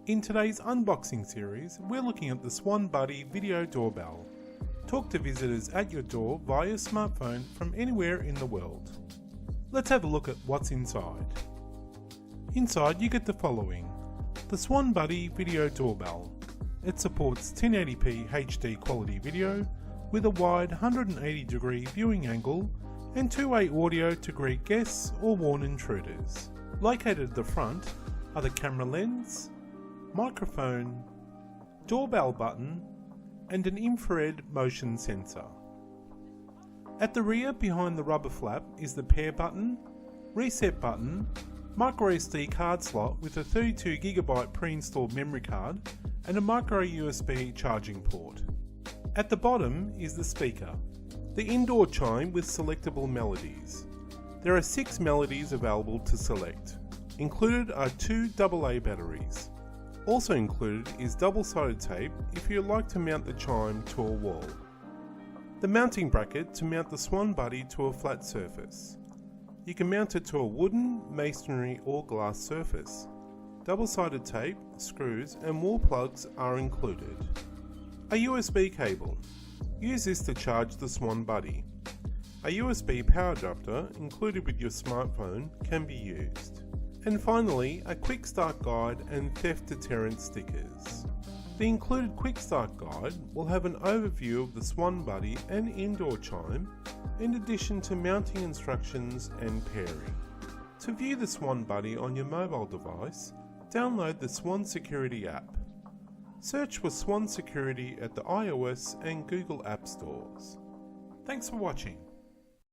In today's unboxing series, we're looking at the SwannBuddy video doorbell. Talk to visitors at your door via smartphone from anywhere in the world. Let's have a look at what's inside. Inside you get the following: the SwannBuddy video doorbell. It supports 1080p HD quality video with a wide 180-degree viewing angle and two-way audio to greet guests or warn intruders. Located at the front are the camera lens, microphone, doorbell button, and an infrared motion sensor. At the rear behind the rubber flap is the pair button, reset button, micro SD card slot with a 32GB pre-installed memory card and a micro USB charging port. At the bottom is the speaker, the indoor chime with selectable melodies. There are 6 melodies available to select. Included are 2 AA batteries. Also included is double-sided tape if you'd like to mount the chime to a wall. The mounting bracket to mount the SwannBuddy to a flat surface. You can mount it to a wooden, masonry or glass surface. Double-sided tape, screws and wall plugs are included. A USB cable. Use this to charge the SwannBuddy. A USB power adapter included with your smartphone can be used. And finally, a quick start guide and theft deterrent stickers. The included quick start guide will have an overview of the SwannBuddy and indoor chime, in addition to mounting instructions and pairing. To view the SwannBuddy on your mobile device, download the Swann Security app. Search for Swann Security at the iOS and Google App Stores. Thanks for watching.